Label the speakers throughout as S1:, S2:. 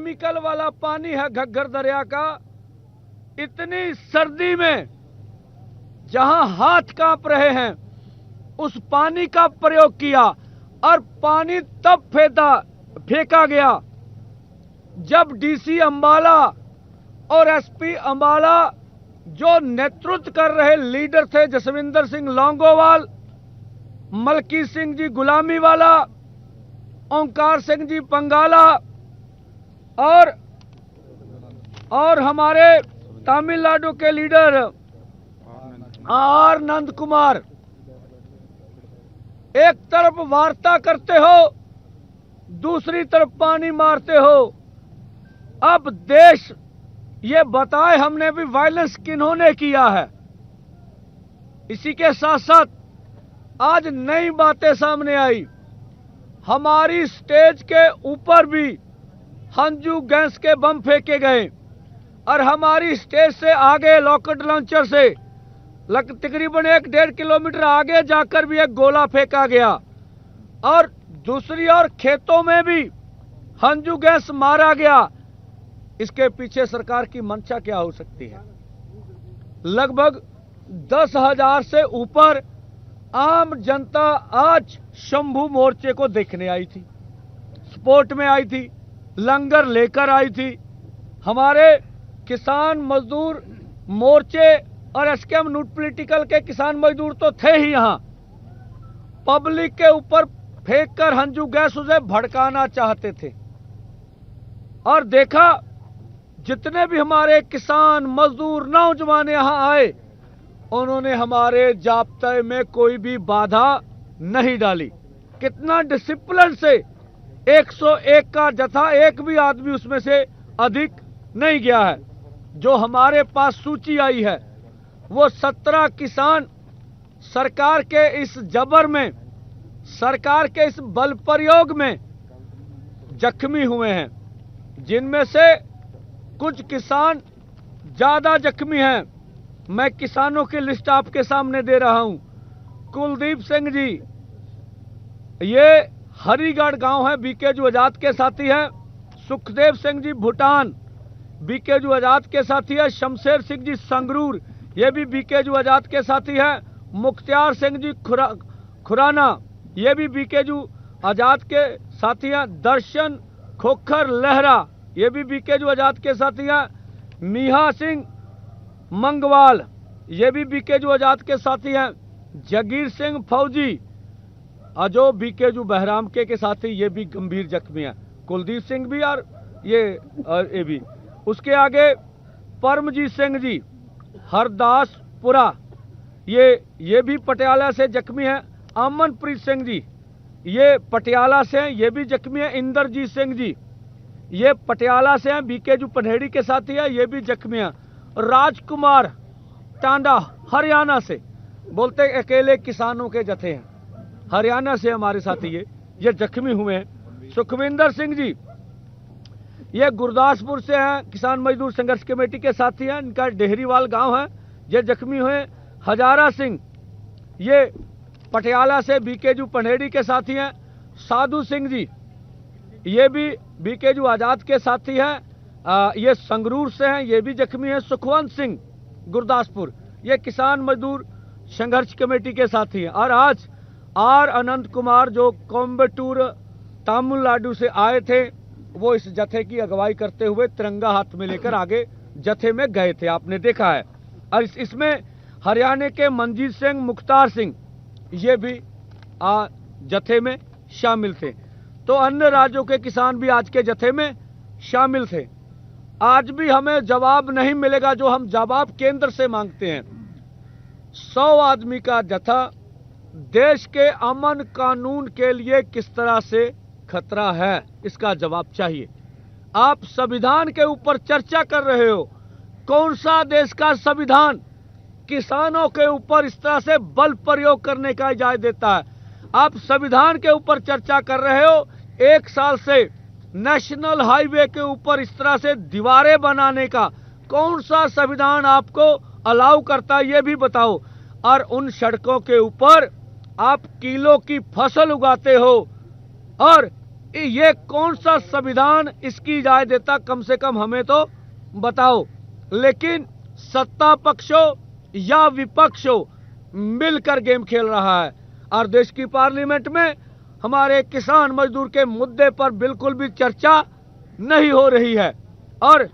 S1: Chemical वाला पानी है घग्गर दरिया का। इतनी सर्दी में जहां हाथ कांप रहे हैं उस पानी का प्रयोग किया, और पानी तब फेंका गया जब डीसी अंबाला और एसपी अंबाला जो नेतृत्व कर रहे लीडर थे, जसविंदर सिंह लौंगोवाल, मलकी सिंह जी गुलामी वाला, ओंकार सिंह जी पंगाला और हमारे तमिलनाडु के लीडर आर नंद कुमार, एक तरफ वार्ता करते हो, दूसरी तरफ पानी मारते हो। अब देश ये बताए हमने भी वायलेंस किन्होंने किया है। इसी के साथ साथ आज नई बातें सामने आई। हमारी स्टेज के ऊपर भी हंजू गैस के बम फेंके गए, और हमारी स्टेज से आगे रॉकेट लॉन्चर से तकरीबन 1-1.5 किलोमीटर आगे जाकर भी एक गोला फेंका गया, और दूसरी ओर खेतों में भी हंजू गैस मारा गया। इसके पीछे सरकार की मंशा क्या हो सकती है? लगभग 10,000 से ऊपर आम जनता आज शंभू मोर्चे को देखने आई थी, सपोर्ट में आई थी, लंगर लेकर आई थी। हमारे किसान मजदूर मोर्चे और एसकेएम नूट पॉलिटिकल के किसान मजदूर तो थे ही यहां। पब्लिक के ऊपर फेंककर हंजू गैस उसे भड़काना चाहते थे, और देखा जितने भी हमारे किसान मजदूर नौजवान यहां आए, उन्होंने हमारे जाब्ते में कोई भी बाधा नहीं डाली। कितना डिसिप्लिन से 101 का जत्था, एक भी आदमी उसमें से अधिक नहीं गया है। जो हमारे पास सूची आई है वो 17 किसान सरकार के इस जबर में, सरकार के इस बल प्रयोग में जख्मी हुए हैं, जिनमें से कुछ किसान ज्यादा जख्मी हैं। मैं किसानों की लिस्ट आपके सामने दे रहा हूं। कुलदीप सिंह जी, ये हरिगढ़ गांव है, बीकेजू आजाद के साथी हैं। सुखदेव सिंह जी भूटान, बीकेजू आजाद के साथी है। शमशेर सिंह जी संगरूर, ये भी बीकेजू आजाद के साथी हैं। मुख्तियार सिंह जी खुराना, ये भी बीकेजू आजाद के साथी हैं। दर्शन खोखर लहरा, ये भी बीकेजू आजाद के साथी हैं। मीहा सिंह मंगवाल, ये भी बीकेजू आजाद के साथी हैं। जगीर सिंह फौजी, जो बीकेजू बहराम के साथी, ये भी गंभीर जख्मी हैं। कुलदीप सिंह भी और ये भी। उसके आगे परमजीत सिंह जी हरदासपुरा, ये भी पटियाला से जख्मी हैं। अमनप्रीत सिंह जी, ये पटियाला से हैं, ये भी जख्मी हैं। इंद्रजीत सिंह जी, ये पटियाला से हैं, बीकेजू पनहेड़ी के साथी है, ये भी जख्मी हैं। राजकुमार टांडा हरियाणा से, बोलते अकेले किसानों के जत्थे हैं, हरियाणा से हमारे साथी ये जख्मी हुए हैं। सुखविंदर सिंह जी, ये गुरदासपुर से हैं, किसान मजदूर संघर्ष कमेटी के साथी हैं, इनका डेहरीवाल गांव है, ये जख्मी हुए। हजारा सिंह, ये पटियाला से बीकेजू पनहेड़ी के साथी हैं। साधु सिंह जी, ये भी बीकेजू आजाद के साथी हैं, ये संगरूर से हैं, ये भी जख्मी हैं। सुखवंत सिंह गुरदासपुर, ये किसान मजदूर संघर्ष कमेटी के साथी हैं। और आज आर अनंत कुमार, जो कोयम्बटूर तमिलनाडु से आए थे, वो इस जत्थे की अगुवाई करते हुए तिरंगा हाथ में लेकर आगे जत्थे में गए थे, आपने देखा है। और इसमें हरियाणा के मनजीत सिंह, मुख्तार सिंह, ये भी जत्थे में शामिल थे। तो अन्य राज्यों के किसान भी आज के जत्थे में शामिल थे। आज भी हमें जवाब नहीं मिलेगा जो हम जवाब केंद्र से मांगते हैं। 100 आदमी का जत्था देश के अमन कानून के लिए किस तरह से खतरा है, इसका जवाब चाहिए। आप संविधान के ऊपर चर्चा कर रहे हो, कौन सा देश का संविधान किसानों के ऊपर इस तरह से बल प्रयोग करने का इजाजत देता है? आप संविधान के ऊपर चर्चा कर रहे हो, 1 साल से नेशनल हाईवे के ऊपर इस तरह से दीवारें बनाने का कौन सा संविधान आपको अलाउ करता है, ये भी बताओ। और उन सड़कों के ऊपर आप किलो की फसल उगाते हो, और ये कौन सा संविधान इसकी इजाजत देता, कम से कम हमें तो बताओ। लेकिन सत्ता पक्ष हो या विपक्ष हो, मिलकर गेम खेल रहा है और देश की पार्लियामेंट में हमारे किसान मजदूर के मुद्दे पर बिल्कुल भी चर्चा नहीं हो रही है और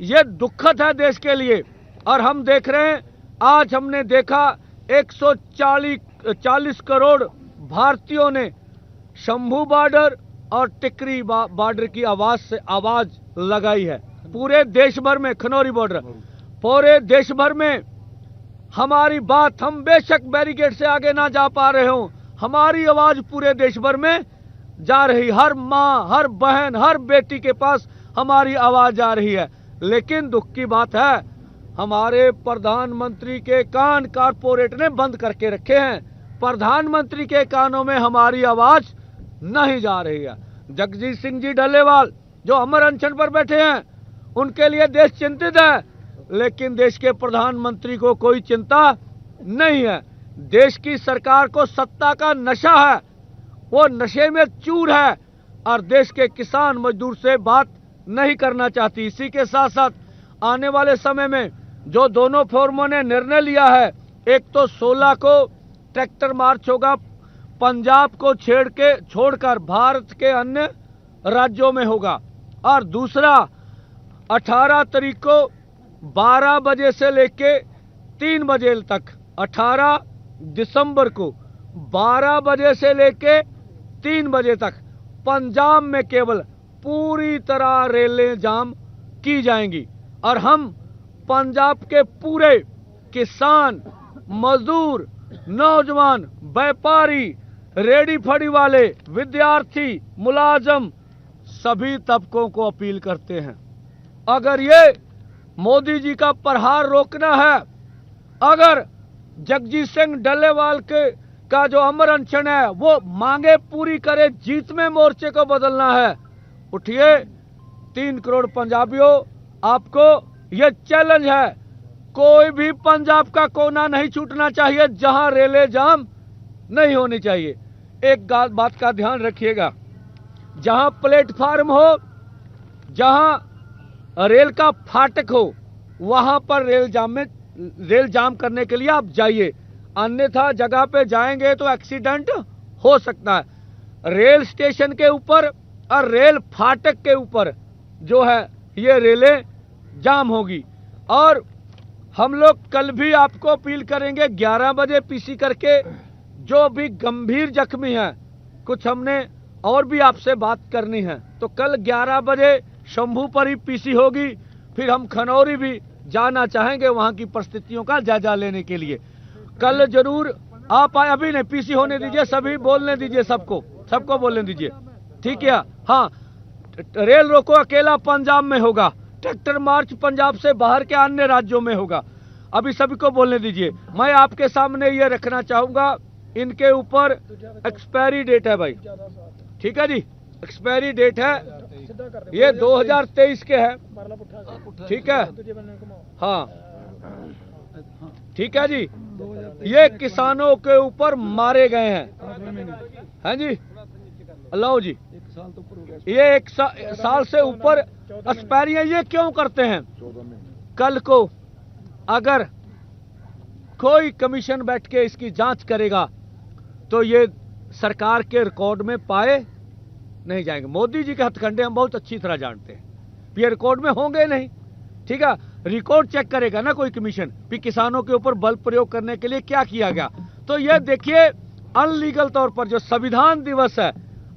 S1: ये दुखद है देश के लिए। और हम देख रहे हैं, आज हमने देखा 140 करोड़ भारतीयों ने शंभू बॉर्डर और टिकरी बॉर्डर की आवाज लगाई है। पूरे देश भर में, खनौरी बॉर्डर, पूरे देश भर में हमारी बात, हम बेशक बैरिकेड से आगे ना जा पा रहे हो, हमारी आवाज पूरे देश भर में जा रही। हर माँ, हर बहन, हर बेटी के पास हमारी आवाज जा रही है। लेकिन दुख की बात है, हमारे प्रधानमंत्री के कान कारपोरेट ने बंद करके रखे हैं। प्रधानमंत्री के कानों में हमारी आवाज नहीं जा रही है। जगजीत सिंह जी डल्लेवाल जो अमर अनशन पर बैठे हैं, उनके लिए देश चिंतित है, लेकिन देश के प्रधानमंत्री को कोई चिंता नहीं है। देश की सरकार को सत्ता का नशा है, वो नशे में चूर है और देश के किसान मजदूर से बात नहीं करना चाहती। इसी के साथ साथ आने वाले समय में जो दोनों फोरमों ने निर्णय लिया है, एक तो 16 को ट्रैक्टर मार्च होगा, पंजाब को छोड़कर भारत के अन्य राज्यों में होगा, और दूसरा 18 तारीख को 12 बजे से लेके 3 बजे तक, 18 दिसंबर को 12 बजे से लेके 3 बजे तक पंजाब में केवल पूरी तरह रेलें जाम की जाएंगी और हम पंजाब के पूरे किसान, मजदूर, नौजवान, व्यापारी, रेडी फड़ी वाले, विद्यार्थी, मुलाजम, सभी तबकों को अपील करते हैं, अगर ये मोदी जी का प्रहार रोकना है, अगर जगजीत सिंह डल्लेवाल का जो अमर अनशन है वो मांगे पूरी करे, जीत में मोर्चे को बदलना है, उठिए। 3 करोड़ पंजाबियों, आपको ये चैलेंज है, कोई भी पंजाब का कोना नहीं छूटना चाहिए जहां रेले जाम नहीं होनी चाहिए। एक बात का ध्यान रखिएगा, जहां प्लेटफार्म हो, जहां रेल का फाटक हो, वहां पर रेल जाम करने के लिए आप जाइए, अन्यथा जगह पे जाएंगे तो एक्सीडेंट हो सकता है। रेल स्टेशन के ऊपर और रेल फाटक के ऊपर जो है ये रेलें जाम होगी। और हम लोग कल भी आपको अपील करेंगे 11 बजे पीसी करके, जो भी गंभीर जख्मी हैं, कुछ हमने और भी आपसे बात करनी है, तो कल 11 बजे शंभू पर ही पीसी होगी। फिर हम खनौरी भी जाना चाहेंगे वहां की परिस्थितियों का जायजा लेने के लिए। कल जरूर आप आए, अभी नहीं, पीसी होने दीजिए, सभी बोलने दीजिए, सबको बोलने दीजिए, ठीक है। हाँ, रेल रोको अकेला पंजाब में होगा, ट्रैक्टर मार्च पंजाब से बाहर के अन्य राज्यों में होगा, अभी सभी को बोलने दीजिए। मैं आपके सामने ये रखना चाहूंगा, इनके ऊपर एक्सपायरी डेट है भाई, ठीक है जी, एक्सपायरी डेट है, ये 2023 के है, ठीक है, हाँ ठीक है जी। ये किसानों के ऊपर मारे गए हैं, हैं जी, लो जी, ये 1 साल से ऊपर एक्सपायरी है। ये क्यों करते हैं? कल को अगर कोई कमीशन बैठ के इसकी जांच करेगा तो ये सरकार के रिकॉर्ड में पाए नहीं जाएंगे। मोदी जी के हथकंडे हम बहुत अच्छी तरह जानते हैं, ये रिकॉर्ड में होंगे नहीं, ठीक है। रिकॉर्ड चेक करेगा ना कोई कमीशन, भी किसानों के ऊपर बल प्रयोग करने के लिए क्या किया गया। तो ये देखिए, अनलीगल तौर पर जो संविधान दिवस है,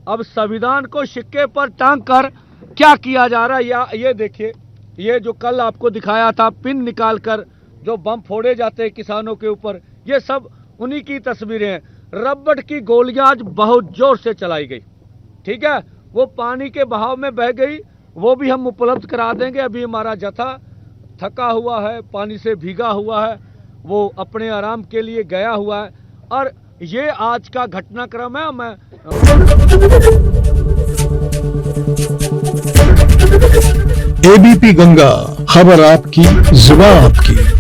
S1: अब संविधान को सिक्के पर टांग कर क्या किया जा रहा है, या ये देखिए, ये जो कल आपको दिखाया था, पिन निकाल कर जो बम फोड़े जाते हैं किसानों के ऊपर, ये सब उन्हीं की तस्वीरें हैं। रबड़ की गोलियां आज बहुत जोर से चलाई गई, ठीक है, वो पानी के बहाव में बह गई, वो भी हम उपलब्ध करा देंगे। अभी हमारा जत्था थका हुआ है, पानी से भीगा हुआ है, वो अपने आराम के लिए गया हुआ है, और ये आज का घटनाक्रम है। मैं
S2: एबीपी गंगा, खबर आपकी, जुबान आपकी।